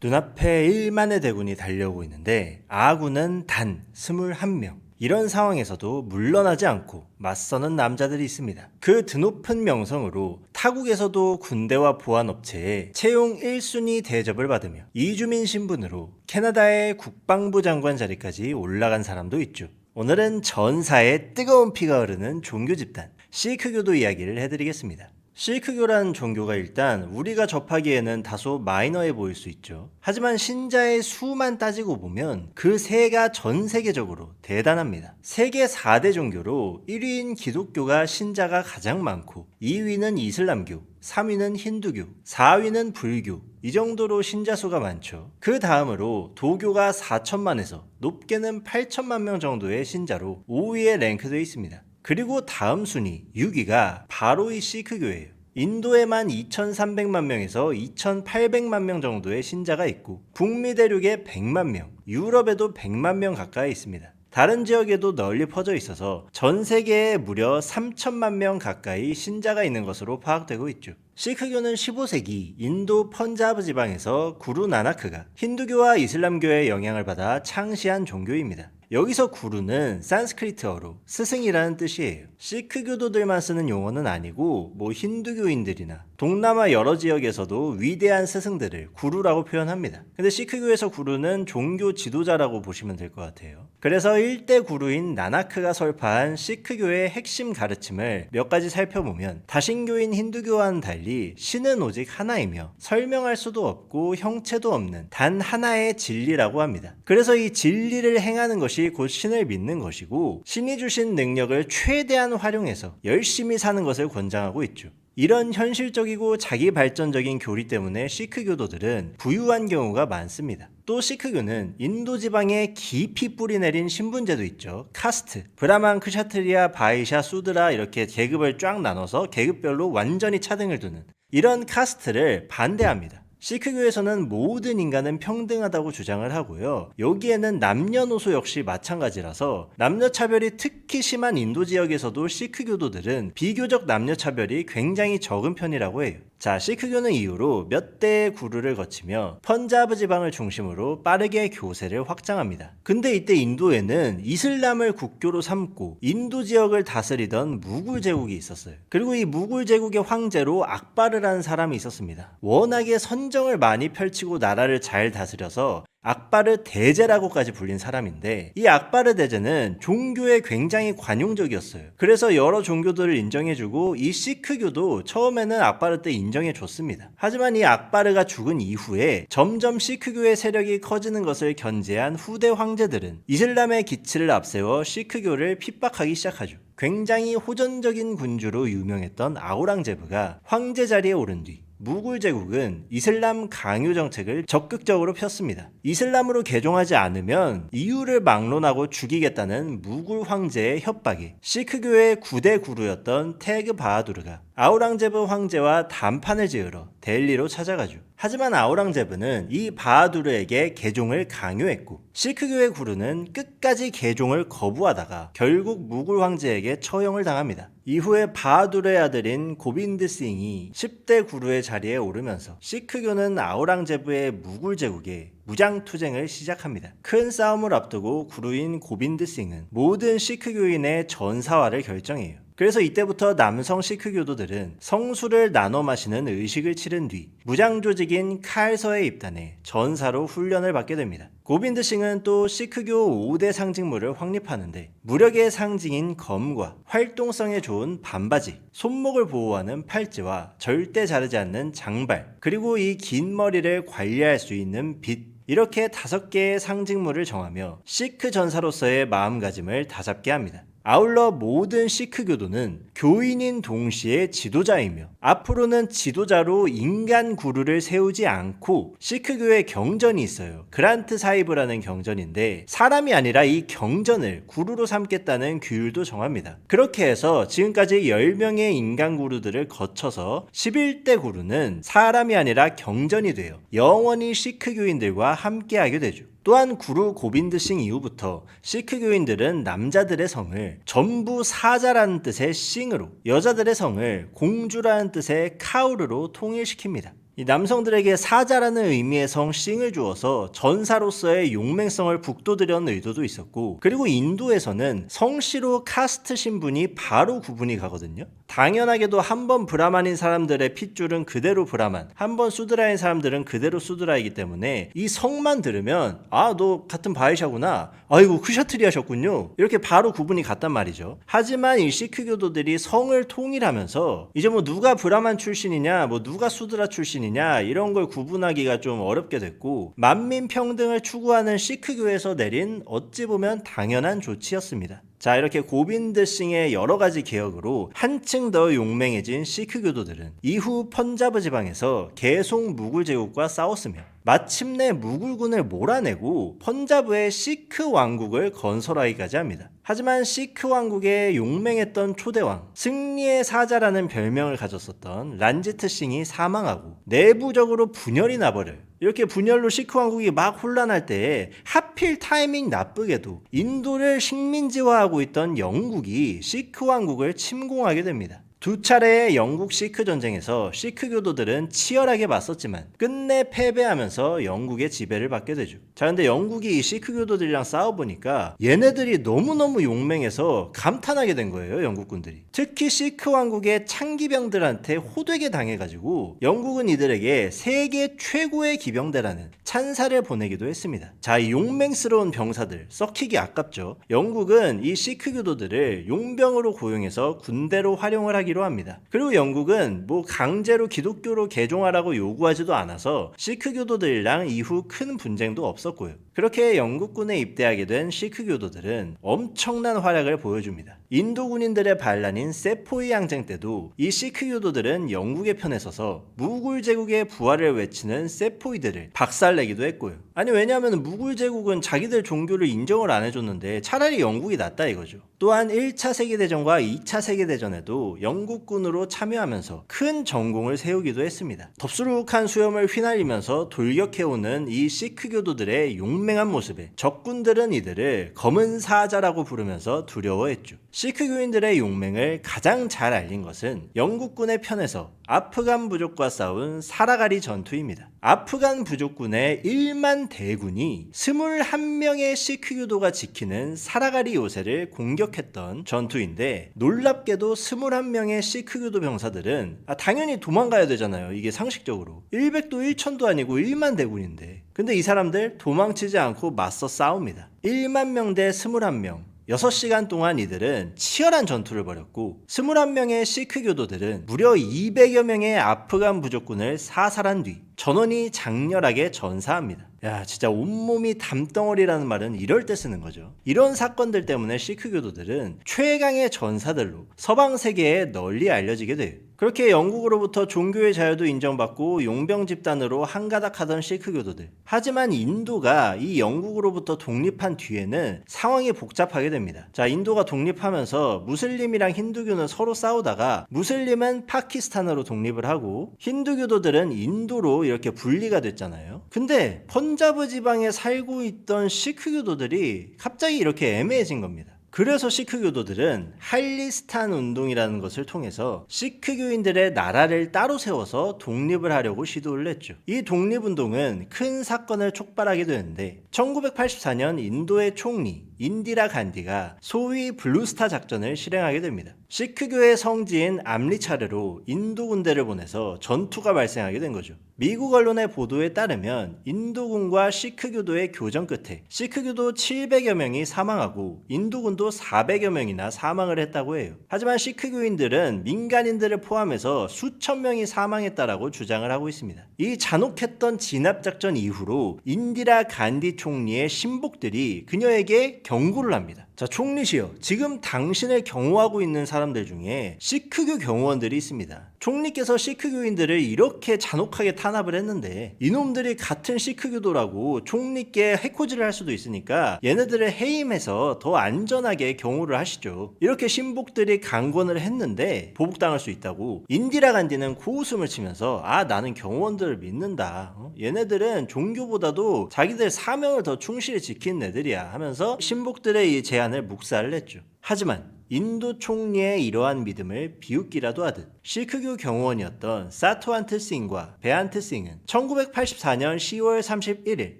눈앞에 1만의 대군이 달려오고 있는데 아군은 단 21명. 이런 상황에서도 물러나지 않고 맞서는 남자들이 있습니다. 그 드높은 명성으로 타국에서도 군대와 보안업체에 채용 1순위 대접을 받으며 이주민 신분으로 캐나다의 국방부 장관 자리까지 올라간 사람도 있죠. 오늘은 전사에 뜨거운 피가 흐르는 종교 집단 시크교도 이야기를 해드리겠습니다. 시크교란 종교가 일단 우리가 접하기에는 다소 마이너해 보일 수 있죠. 하지만 신자의 수만 따지고 보면 그 세가 전 세계적으로 대단합니다. 세계 4대 종교로 1위인 기독교가 신자가 가장 많고 2위는 이슬람교, 3위는 힌두교, 4위는 불교. 이 정도로 신자 수가 많죠. 그 다음으로 도교가 4천만에서 높게는 8천만 명 정도의 신자로 5위에 랭크되어 있습니다. 그리고 다음 순위 6위가 바로 이 시크교예요. 인도에만 2,300만 명에서 2,800만 명 정도의 신자가 있고 북미 대륙에 100만 명, 유럽에도 100만 명 가까이 있습니다. 다른 지역에도 널리 퍼져 있어서 전 세계에 무려 3천만 명 가까이 신자가 있는 것으로 파악되고 있죠. 시크교는 15세기 인도 펀자브 지방에서 구루 나나크가 힌두교와 이슬람교의 영향을 받아 창시한 종교입니다. 여기서 구루는 산스크리트어로 스승이라는 뜻이에요. 시크교도들만 쓰는 용어는 아니고 힌두교인들이나 동남아 여러 지역에서도 위대한 스승들을 구루라고 표현합니다. 근데 시크교에서 구루는 종교 지도자라고 보시면 될 것 같아요. 그래서 1대 구루인 나나크가 설파한 시크교의 핵심 가르침을 몇 가지 살펴보면 다신교인 힌두교와는 달리 신은 오직 하나이며 설명할 수도 없고 형체도 없는 단 하나의 진리라고 합니다. 그래서 이 진리를 행하는 것이 곧 신을 믿는 것이고 신이 주신 능력을 최대한 활용해서 열심히 사는 것을 권장하고 있죠. 이런 현실적이고 자기 발전적인 교리 때문에 시크교도들은 부유한 경우가 많습니다. 또 시크교는 인도 지방에 깊이 뿌리내린 신분제도 있죠. 카스트, 브라만, 크샤트리아, 바이샤, 수드라 이렇게 계급을 쫙 나눠서 계급별로 완전히 차등을 두는 이런 카스트를 반대합니다. 시크교에서는 모든 인간은 평등하다고 주장을 하고요. 여기에는 남녀노소 역시 마찬가지라서 남녀차별이 특히 심한 인도 지역에서도 시크교도들은 비교적 남녀차별이 굉장히 적은 편이라고 해요. 자, 시크교는 이후로 몇 대의 구루를 거치며 펀자브 지방을 중심으로 빠르게 교세를 확장합니다. 근데 이때 인도에는 이슬람을 국교로 삼고 인도 지역을 다스리던 무굴 제국이 있었어요. 그리고 이 무굴 제국의 황제로 악바르라는 사람이 있었습니다. 워낙에 선정을 많이 펼치고 나라를 잘 다스려서 악바르 대제라고까지 불린 사람인데 이 악바르 대제는 종교에 굉장히 관용적이었어요. 그래서 여러 종교들을 인정해주고 이 시크교도 처음에는 악바르 때 인정해줬습니다. 하지만 이 악바르가 죽은 이후에 점점 시크교의 세력이 커지는 것을 견제한 후대 황제들은 이슬람의 기치를 앞세워 시크교를 핍박하기 시작하죠. 굉장히 호전적인 군주로 유명했던 아우랑제브가 황제 자리에 오른 뒤 무굴 제국은 이슬람 강요 정책을 적극적으로 폈습니다. 이슬람으로 개종하지 않으면 이유를 막론하고 죽이겠다는 무굴 황제의 협박에 시크교의 9대 구루였던 테그 바하두르가 아우랑제브 황제와談판을 지으러 델리로 찾아가죠. 하지만 아우랑제브는 이 바하두르에게 개종을 강요했고 시크교의 구루는 끝까지 개종을 거부하다가 결국 무굴 황제에게 처형을 당합니다. 이후에 바하두르의 아들인 고빈드 싱이 10대 구루의 자리에 오르면서 시크교는 아우랑제브의 무굴 제국에 무장투쟁을 시작합니다. 큰 싸움을 앞두고 구루인 고빈드 싱은 모든 시크교인의 전사화를 결정해요. 그래서 이때부터 남성 시크교도들은 성수를 나눠 마시는 의식을 치른 뒤 무장조직인 칼서에 입단해 전사로 훈련을 받게 됩니다. 고빈드 싱은 또 시크교 5대 상징물을 확립하는데 무력의 상징인 검과 활동성에 좋은 반바지, 손목을 보호하는 팔찌와 절대 자르지 않는 장발, 그리고 이 긴 머리를 관리할 수 있는 빗, 이렇게 5개의 상징물을 정하며 시크 전사로서의 마음가짐을 다잡게 합니다. 아울러 모든 시크교도는 교인인 동시에 지도자이며 앞으로는 지도자로 인간 구루를 세우지 않고 시크교의 경전이 있어요. 그란트 사히브라는 경전인데 사람이 아니라 이 경전을 구루로 삼겠다는 규율도 정합니다. 그렇게 해서 지금까지 10명의 인간 구루들을 거쳐서 11대 구루는 사람이 아니라 경전이 되어 영원히 시크교인들과 함께하게 되죠. 또한 구루 고빈드 싱 이후부터 시크교인들은 남자들의 성을 전부 사자라는 뜻의 싱으로, 여자들의 성을 공주라는 뜻의 카우르로 통일시킵니다. 이 남성들에게 사자라는 의미의 성 싱을 주어서 전사로서의 용맹성을 북돋으려는 의도도 있었고, 그리고 인도에서는 성씨로 카스트 신분이 바로 구분이 가거든요. 당연하게도 한 번 브라만인 사람들의 핏줄은 그대로 브라만, 한 번 수드라인 사람들은 그대로 수드라이기 때문에 이 성만 들으면 아, 너 같은 바이샤구나, 아이고 크샤트리아셨군요, 이렇게 바로 구분이 갔단 말이죠. 하지만 이 시크 교도들이 성을 통일하면서 이제 뭐 누가 브라만 출신이냐, 뭐 누가 수드라 출신이냐, 이런 걸 구분하기가 좀 어렵게 됐고, 만민 평등을 추구하는 시크교에서 내린 어찌 보면 당연한 조치였습니다. 자, 이렇게 고빈드 싱의 여러 가지 개혁으로 한층 더 용맹해진 시크 교도들은 이후 펀자브 지방에서 계속 무굴 제국과 싸웠으며 마침내 무굴군을 몰아내고 펀자브의 시크 왕국을 건설하기까지 합니다. 하지만 시크 왕국의 용맹했던 초대왕, 승리의 사자라는 별명을 가졌었던 란지트 싱이 사망하고 내부적으로 분열이 나버려요. 이렇게 분열로 시크 왕국이 막 혼란할 때에 하필 타이밍 나쁘게도 인도를 식민지화하고 있던 영국이 시크 왕국을 침공하게 됩니다. 두 차례의 영국 시크 전쟁에서 시크 교도들은 치열하게 맞섰지만 끝내 패배하면서 영국의 지배를 받게 되죠. 자, 근데 영국이 이 시크 교도들이랑 싸워보니까 얘네들이 너무너무 용맹해서 감탄하게 된 거예요, 영국군들이. 특히 시크 왕국의 창기병들한테 호되게 당해가지고 영국은 이들에게 세계 최고의 기병대라는 찬사를 보내기도 했습니다. 자, 이 용맹스러운 병사들 썩히기 아깝죠. 영국은 이 시크 교도들을 용병으로 고용해서 군대로 활용을 하기로 합니다. 그리고 영국은 뭐 강제로 기독교로 개종하라고 요구하지도 않아서 시크 교도들이랑 이후 큰 분쟁도 없었고요. 그렇게 영국군에 입대하게 된 시크 교도들은 엄청난 활약을 보여줍니다. 인도 군인들의 반란인 세포이 항쟁 때도 이 시크 교도들은 영국의 편에 서서 무굴 제국의 부활을 외치는 세포이들을 박살내기도 했고요. 아니, 왜냐하면 무굴 제국은 자기들 종교를 인정을 안 해줬는데 차라리 영국이 낫다 이거죠. 또한 1차 세계대전과 2차 세계대전에도 영국군으로 참여하면서 큰 전공을 세우기도 했습니다. 덥수룩한 수염을 휘날리면서 돌격해오는 이 시크 교도들의 용맹한 모습에 적군들은 이들을 검은 사자라고 부르면서 두려워했죠. 시크 교인들의 용맹을 가장 잘 알린 것은 영국군의 편에서 아프간 부족과 싸운 사라가리 전투입니다. 아프간 부족군의 1만 대군이 21명의 시크 교도가 지키는 사라가리 요새를 공격했던 전투인데, 놀랍게도 21명의 시크 교도 병사들은 당연히 도망가야 되잖아요. 이게 상식적으로 100도 1천도 아니고 1만 대군인데, 근데 이 사람들 도망치지 않고 맞서 싸웁니다. 1만 명 대 21명, 6시간 동안 이들은 치열한 전투를 벌였고 21명의 시크 교도들은 무려 200여 명의 아프간 부족군을 사살한 뒤 전원이 장렬하게 전사합니다. 야, 진짜 온몸이 담덩어리라는 말은 이럴 때 쓰는 거죠. 이런 사건들 때문에 시크 교도들은 최강의 전사들로 서방 세계에 널리 알려지게 돼요. 그렇게 영국으로부터 종교의 자유도 인정받고 용병 집단으로 한가닥하던 시크 교도들. 하지만 인도가 이 영국으로부터 독립한 뒤에는 상황이 복잡하게 됩니다. 자, 인도가 독립하면서 무슬림이랑 힌두교는 서로 싸우다가 무슬림은 파키스탄으로 독립을 하고 힌두교도들은 인도로 이렇게 분리가 됐잖아요. 근데 펀자브 지방에 살고 있던 시크 교도들이 갑자기 이렇게 애매해진 겁니다. 그래서 시크 교도들은 할리스탄 운동이라는 것을 통해서 시크 교인들의 나라를 따로 세워서 독립을 하려고 시도를 했죠. 이 독립운동은 큰 사건을 촉발하게 되는데 1984년 인도의 총리 인디라 간디가 소위 블루스타 작전을 실행하게 됩니다. 시크교의 성지인 암리차르로 인도 군대를 보내서 전투가 발생하게 된 거죠. 미국 언론의 보도에 따르면 인도군과 시크교도의 교전 끝에 시크교도 700여 명이 사망하고 인도군도 400여 명이나 사망을 했다고 해요. 하지만 시크교인들은 민간인들을 포함해서 수천 명이 사망했다라고 주장을 하고 있습니다. 이 잔혹했던 진압작전 이후로 인디라 간디 총리의 신복들이 그녀에게 경고를 합니다. 자, 총리시여, 지금 당신을 경호하고 있는 사람들 중에 시크교 경호원들이 있습니다. 총리께서 시크교인들을 이렇게 잔혹하게 탄압을 했는데 이놈들이 같은 시크교도라고 총리께 해코지를 할 수도 있으니까 얘네들을 해임해서 더 안전하게 경호를 하시죠. 이렇게 신복들이 강권을 했는데 보복당할 수 있다고 인디라 간디는 코웃음을 치면서 나는 경호원들을 믿는다. 얘네들은 종교보다도 자기들 사명을 더 충실히 지키는 애들이야 하면서 신복들의 이 제안을 묵살을 했죠. 하지만 인도 총리의 이러한 믿음을 비웃기라도 하듯 시크교 경호원이었던 사투안트 싱과 베안트 싱은 1984년 10월 31일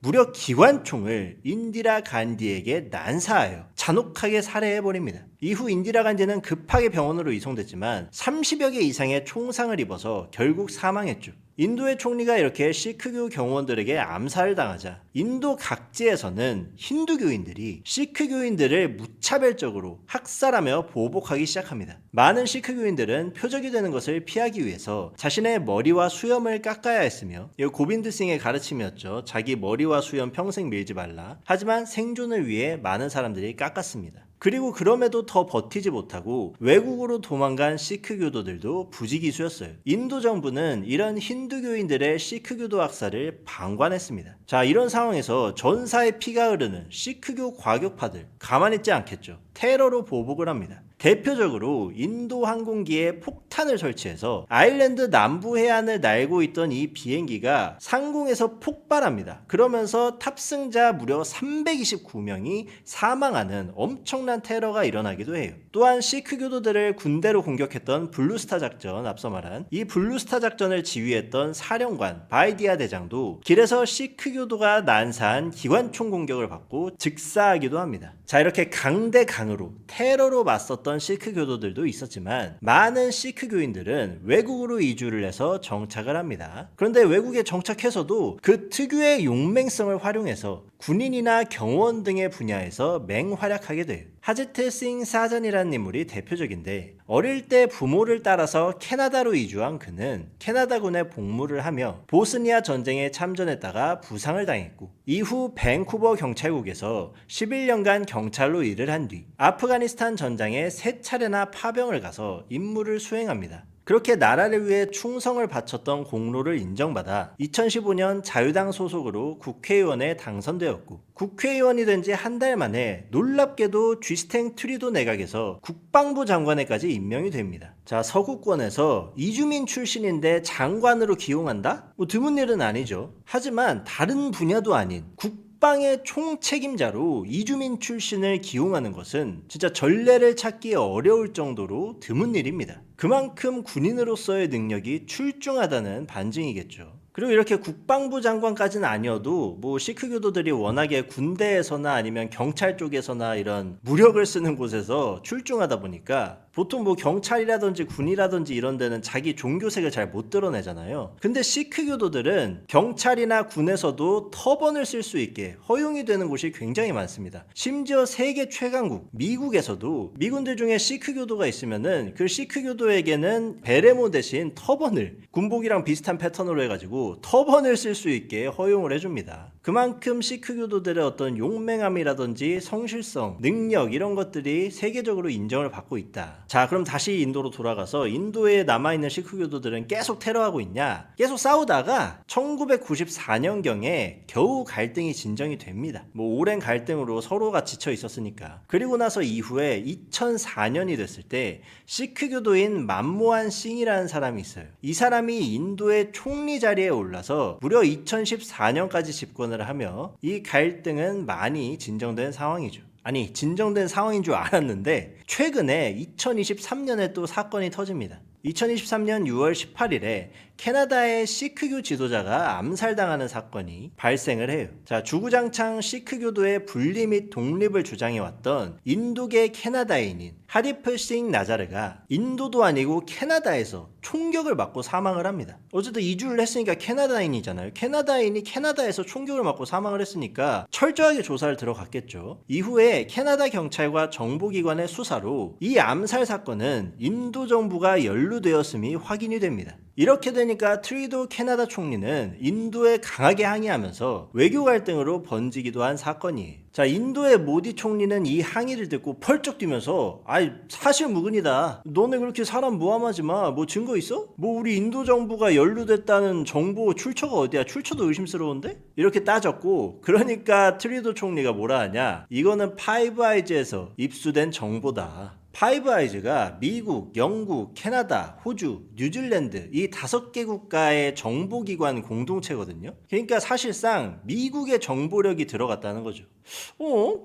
무려 기관총을 인디라 간디에게 난사하여 잔혹하게 살해해버립니다. 이후 인디라 간디는 급하게 병원으로 이송됐지만 30여 개 이상의 총상을 입어서 결국 사망했죠. 인도의 총리가 이렇게 시크교 경호원들에게 암살을 당하자 인도 각지에서는 힌두교인들이 시크교인들을 무차별적으로 학살하며 보복하기 시작합니다. 많은 시크교인들은 표적이 되는 것을 피하기 위해서 자신의 머리와 수염을 깎아야 했으며 이 고빈드 싱의 가르침이었죠. 자기 머리와 수염 평생 밀지 말라. 하지만 생존을 위해 많은 사람들이 깎았습니다. 그리고 그럼에도 더 버티지 못하고 외국으로 도망간 시크교도들도 부지기수였어요. 인도 정부는 이런 힌두교인들의 시크교도 학살을 방관했습니다. 자, 이런 상황에서 전사의 피가 흐르는 시크교 과격파들 가만히 있지 않겠죠. 테러로 보복을 합니다. 대표적으로 인도 항공기에 폭탄을 설치해서 아일랜드 남부 해안을 날고 있던 이 비행기가 상공에서 폭발합니다. 그러면서 탑승자 무려 329명이 사망하는 엄청난 테러가 일어나기도 해요. 또한 시크교도들을 군대로 공격했던 블루스타 작전, 앞서 말한 이 블루스타 작전을 지휘했던 사령관 바이디아 대장도 길에서 시크교도가 난사한 기관총 공격을 받고 즉사하기도 합니다. 자, 이렇게 강대강으로 테러로 맞섰던 시크 교도들도 있었지만 많은 시크 교인들은 외국으로 이주를 해서 정착을 합니다. 그런데 외국에 정착해서도 그 특유의 용맹성을 활용해서 군인이나 경호원 등의 분야에서 맹활약하게 돼요. 하지트 싱 사전이라는 인물이 대표적인데 어릴 때 부모를 따라서 캐나다로 이주한 그는 캐나다군에 복무를 하며 보스니아 전쟁에 참전했다가 부상을 당했고 이후 밴쿠버 경찰국에서 11년간 경찰로 일을 한 뒤 아프가니스탄 전장에 3차례나 파병을 가서 임무를 수행합니다. 그렇게 나라를 위해 충성을 바쳤던 공로를 인정받아 2015년 자유당 소속으로 국회의원에 당선되었고 국회의원이 된 지 한 달 만에 놀랍게도 쥐스탱 트리도 내각에서 국방부 장관에까지 임명이 됩니다. 자, 서구권에서 이주민 출신인데 장관으로 기용한다? 드문 일은 아니죠. 하지만 다른 분야도 아닌 국방의 총책임자로 이주민 출신을 기용하는 것은 진짜 전례를 찾기 어려울 정도로 드문 일입니다. 그만큼 군인으로서의 능력이 출중하다는 반증이겠죠. 그리고 이렇게 국방부 장관까지는 아니어도 시크교도들이 워낙에 군대에서나 아니면 경찰 쪽에서나 이런 무력을 쓰는 곳에서 출중하다 보니까 보통 경찰이라든지 군이라든지 이런 데는 자기 종교색을 잘 못 드러내잖아요. 근데 시크교도들은 경찰이나 군에서도 터번을 쓸 수 있게 허용이 되는 곳이 굉장히 많습니다. 심지어 세계 최강국 미국에서도 미군들 중에 시크교도가 있으면은 그 시크교도에게는 베레모 대신 터번을 군복이랑 비슷한 패턴으로 해가지고 터번을 쓸 수 있게 허용을 해줍니다. 그만큼 시크교도들의 어떤 용맹함이라든지 성실성, 능력 이런 것들이 세계적으로 인정을 받고 있다. 자, 그럼 다시 인도로 돌아가서 인도에 남아있는 시크교도들은 계속 테러하고 있냐? 계속 싸우다가 1994년경에 겨우 갈등이 진정이 됩니다. 오랜 갈등으로 서로가 지쳐 있었으니까. 그리고 나서 이후에 2004년이 됐을 때 시크교도인 만모한 싱이라는 사람이 있어요. 이 사람이 인도의 총리 자리에 올라서 무려 2014년까지 집권을 하며 이 갈등은 많이 진정된 상황이죠. 아니, 진정된 상황인 줄 알았는데 최근에 2023년에 또 사건이 터집니다. 2023년 6월 18일에 캐나다의 시크교 지도자가 암살당하는 사건이 발생을 해요. 자, 주구장창 시크교도의 분리 및 독립을 주장해왔던 인도계 캐나다인인 하리프 싱 나자르가 인도도 아니고 캐나다에서 총격을 맞고 사망을 합니다. 어쨌든 이주를 했으니까 캐나다인이잖아요. 캐나다인이 캐나다에서 총격을 맞고 사망을 했으니까 철저하게 조사를 들어갔겠죠. 이후에 캐나다 경찰과 정보기관의 수사로 이 암살 사건은 인도 정부가 연루되었음이 확인이 됩니다. 이렇게 되니까 트리도 캐나다 총리는 인도에 강하게 항의하면서 외교 갈등으로 번지기도 한 사건이에요. 자, 인도의 모디 총리는 이 항의를 듣고 펄쩍 뛰면서 사실 무근이다. 너네 그렇게 사람 모함하지 마. 증거 있어? 우리 인도 정부가 연루됐다는 정보 출처가 어디야? 출처도 의심스러운데? 이렇게 따졌고, 그러니까 트리도 총리가 뭐라 하냐? 이거는 파이브 아이즈에서 입수된 정보다. 파이브 아이즈가 미국, 영국, 캐나다, 호주, 뉴질랜드 이 5개 국가의 정보기관 공동체거든요. 그러니까 사실상 미국의 정보력이 들어갔다는 거죠.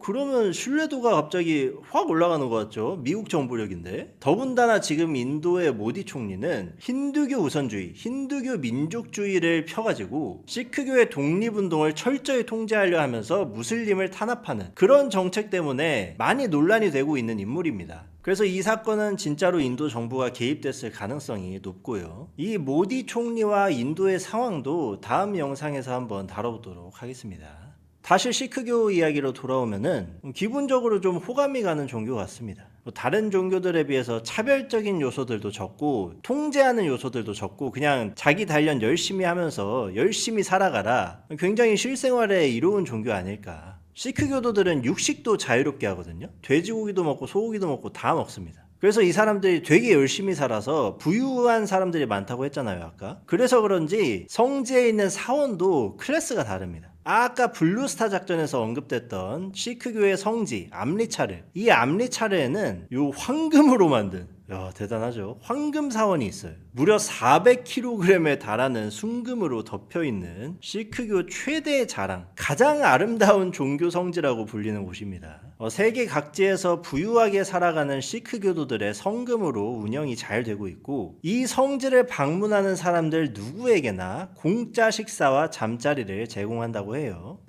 그러면 신뢰도가 갑자기 확 올라가는 것 같죠? 미국 정보력인데. 더군다나 지금 인도의 모디 총리는 힌두교 우선주의, 힌두교 민족주의를 펴가지고 시크교의 독립운동을 철저히 통제하려 하면서 무슬림을 탄압하는 그런 정책 때문에 많이 논란이 되고 있는 인물입니다. 그래서 이 사건은 진짜로 인도 정부가 개입됐을 가능성이 높고요. 이 모디 총리와 인도의 상황도 다음 영상에서 한번 다뤄보도록 하겠습니다. 다시 시크교 이야기로 돌아오면은 기본적으로 좀 호감이 가는 종교 같습니다. 다른 종교들에 비해서 차별적인 요소들도 적고 통제하는 요소들도 적고 그냥 자기 단련 열심히 하면서 열심히 살아가라, 굉장히 실생활에 이로운 종교 아닐까. 시크교도들은 육식도 자유롭게 하거든요. 돼지고기도 먹고 소고기도 먹고 다 먹습니다. 그래서 이 사람들이 되게 열심히 살아서 부유한 사람들이 많다고 했잖아요, 아까. 그래서 그런지 성지에 있는 사원도 클래스가 다릅니다. 아까 블루스타 작전에서 언급됐던 시크교의 성지 암리차르, 이 암리차르에는 요 황금으로 만든, 대단하죠, 황금 사원이 있어요. 무려 400kg에 달하는 순금으로 덮여있는 시크교 최대의 자랑, 가장 아름다운 종교 성지라고 불리는 곳입니다. 세계 각지에서 부유하게 살아가는 시크교도들의 성금으로 운영이 잘 되고 있고, 이 성지를 방문하는 사람들 누구에게나 공짜 식사와 잠자리를 제공한다고 해요.